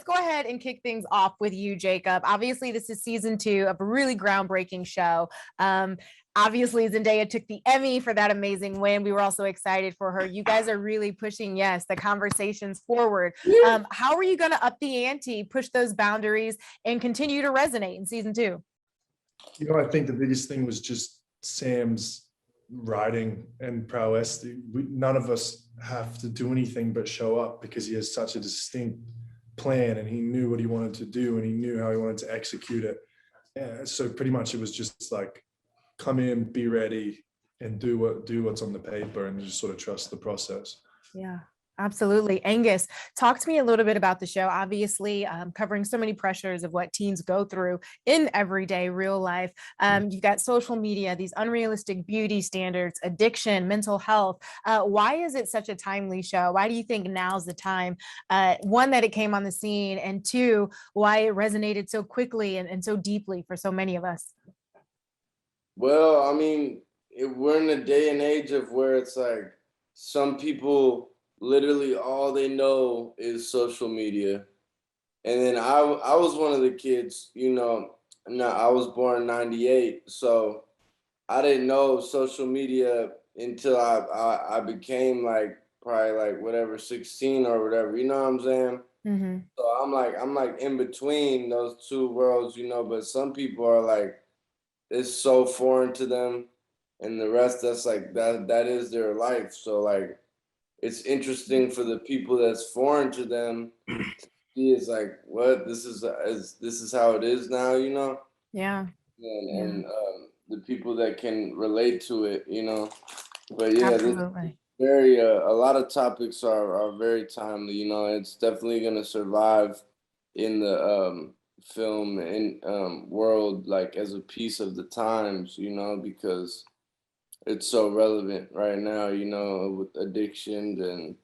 go ahead and kick things off with you, Jacob. Obviously, this is season 2 of a really groundbreaking show. Obviously, Zendaya took the Emmy for that amazing win. We were also excited for her. You guys are really pushing, yes, the conversations forward. How are you going to up the ante, push those boundaries, and continue to resonate in season 2? I think the biggest thing was just Sam's writing and prowess. None of us have to do anything but show up because he has such a distinct plan and he knew what he wanted to do and he knew how he wanted to execute it. Yeah, so pretty much it was just like, come in, be ready, and do what's on the paper and just sort of trust the process. Yeah, absolutely. Angus, talk to me a little bit about the show. Obviously, covering so many pressures of what teens go through in everyday real life. You've got social media, these unrealistic beauty standards, addiction, mental health. Why is it such a timely show? Why do you think now's the time? One, that it came on the scene, and two, why it resonated so quickly and so deeply for so many of us? Well, I mean, we're in a day and age of where it's like some people literally all they know is social media. And then I was one of the kids, I was born in 98. So I didn't know social media until I became like probably like whatever, 16 or whatever, you know what I'm saying? Mm-hmm. So I'm like in between those two worlds, but some people are like, it's so foreign to them, and the rest that's like that is their life. So like it's interesting for the people that's foreign to them. He is like, what, this is how it is now, Yeah. And the people that can relate to it, but yeah, absolutely. Very a lot of topics are very timely. It's definitely gonna survive in the film and world, like as a piece of the times, because it's so relevant right now, with addiction and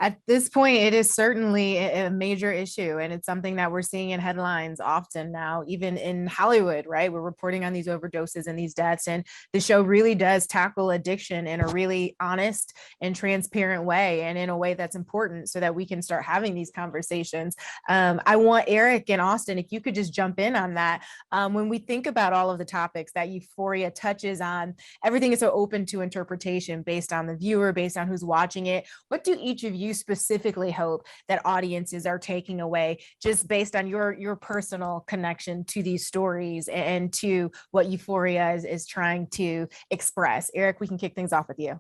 at this point, it is certainly a major issue, and it's something that we're seeing in headlines often now, even in Hollywood, right? We're reporting on these overdoses and these deaths, and the show really does tackle addiction in a really honest and transparent way, and in a way that's important so that we can start having these conversations. I want Eric and Austin, if you could just jump in on that. When we think about all of the topics that Euphoria touches on, everything is so open to interpretation based on the viewer, based on who's watching it. What do each of you specifically hope that audiences are taking away, just based on your personal connection to these stories and to what Euphoria is trying to express? Eric, we can kick things off with you.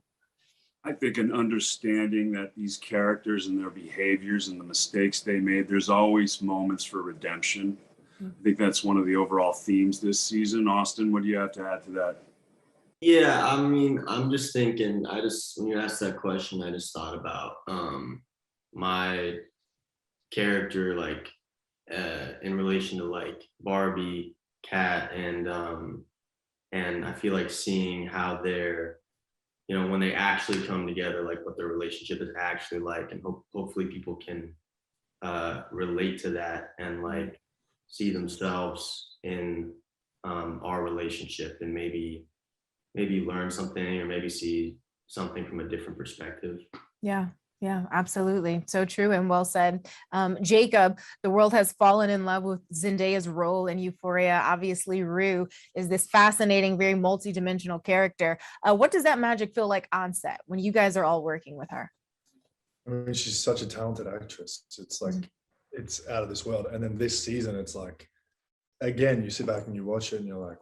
I think an understanding that these characters and their behaviors and the mistakes they made, there's always moments for redemption. I think that's one of the overall themes this season. Austin, what do you have to add to that? Yeah, I mean, I'm just thinking, when you asked that question, I just thought about my character, like in relation to like Barbie, Kat, and I feel like seeing how they're, when they actually come together, like what their relationship is actually like, and hopefully people can relate to that and like see themselves in our relationship and maybe learn something or maybe see something from a different perspective. Yeah, absolutely. So true and well said. Jacob, the world has fallen in love with Zendaya's role in Euphoria. Obviously, Rue is this fascinating, very multidimensional character. What does that magic feel like on set when you guys are all working with her? I mean, she's such a talented actress. It's like, it's out of this world. And then this season, it's like, again, you sit back and you watch it and you're like,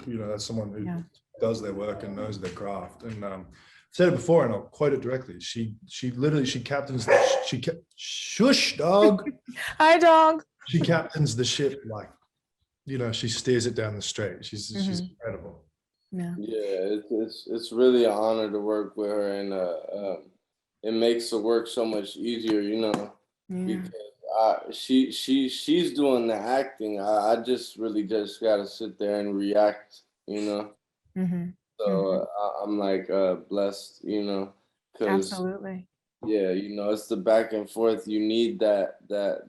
that's someone who does their work and knows their craft. And I've said it before, and I'll quote it directly. She captains shush dog. Hi dog. She captains the ship like, she steers it down the straight. She's incredible. Yeah, it's really an honor to work with her, and it makes the work so much easier, because she's doing the acting. I just really just gotta sit there and react, So I'm like blessed, because absolutely. Yeah, it's the back and forth. You need that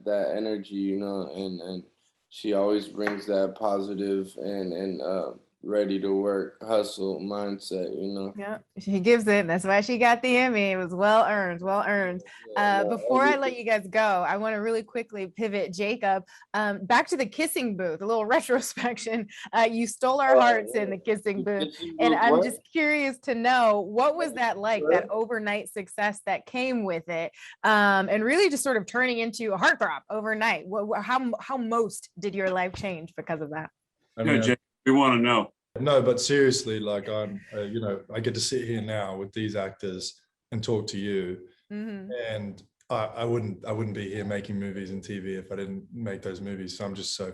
energy, and she always brings that positive and ready to work, hustle mindset, you know. Yeah, she gives it. That's why she got the Emmy. It was well earned, well earned. Before I let you guys go, I want to really quickly pivot, Jacob, back to the kissing booth, a little retrospection. You stole our hearts in the kissing booth. And I'm just curious to know, what was that like, that overnight success that came with it? And really just sort of turning into a heartthrob overnight. How most did your life change because of that? I mean, Jake, we want to know. no, but seriously, like I'm, you know, I get to sit here now with these actors and talk to you, and I wouldn't be here making movies and TV if I didn't make those movies. So I'm just so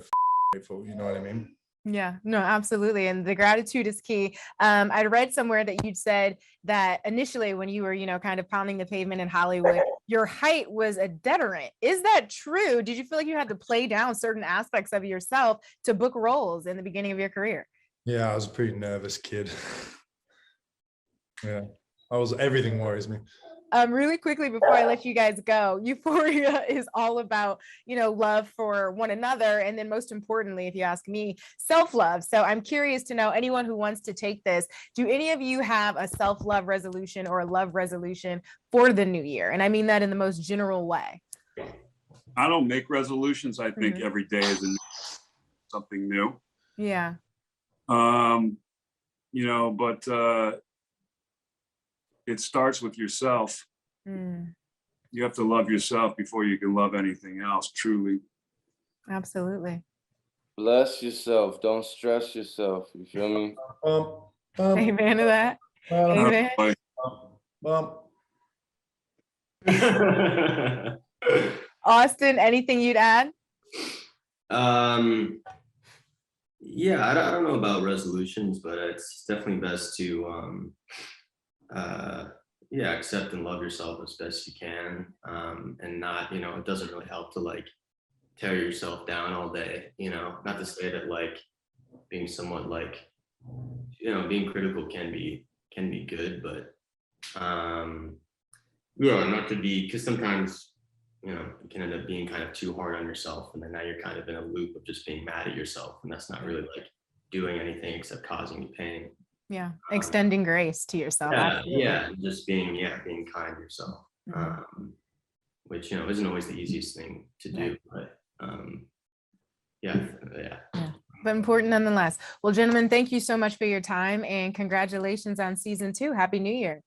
grateful. You know what I mean? Yeah, no, absolutely. And the gratitude is key. I read somewhere that you'd said that initially when you were, you know, kind of pounding the pavement in Hollywood, your height was a deterrent. Is that true? Did you feel like you had to play down certain aspects of yourself to book roles in the beginning of your career? Yeah, I was a pretty nervous kid. Yeah, everything worries me. Really quickly before I let you guys go, Euphoria is all about, you know, love for one another. And then most importantly, if you ask me, self-love. So I'm curious to know, anyone who wants to take this, do any of you have a self-love resolution or a love resolution for the new year? And I mean that in the most general way. I don't make resolutions. I think every day is something new. Yeah. You know, but it starts with yourself. You have to love yourself before you can love anything else, truly. Absolutely. Bless yourself. Don't stress yourself. You feel me? Amen to that. Amen. Austin, anything you'd add? Yeah, I don't know about resolutions, but it's definitely best to yeah, accept and love yourself as best you can, and not, you know, it doesn't really help to like tear yourself down all day, you know. Not to say that like being somewhat like, you know, being critical can be good, but yeah, not to be, because sometimes, you know, you can end up being kind of too hard on yourself, and then now you're kind of in a loop of just being mad at yourself, and that's not really like doing anything except causing you pain. Yeah, extending grace to yourself. Yeah, just being kind to yourself, which, you know, isn't always the easiest thing to do, but yeah. But important nonetheless. Well, gentlemen, thank you so much for your time, and congratulations on season 2. Happy New Year.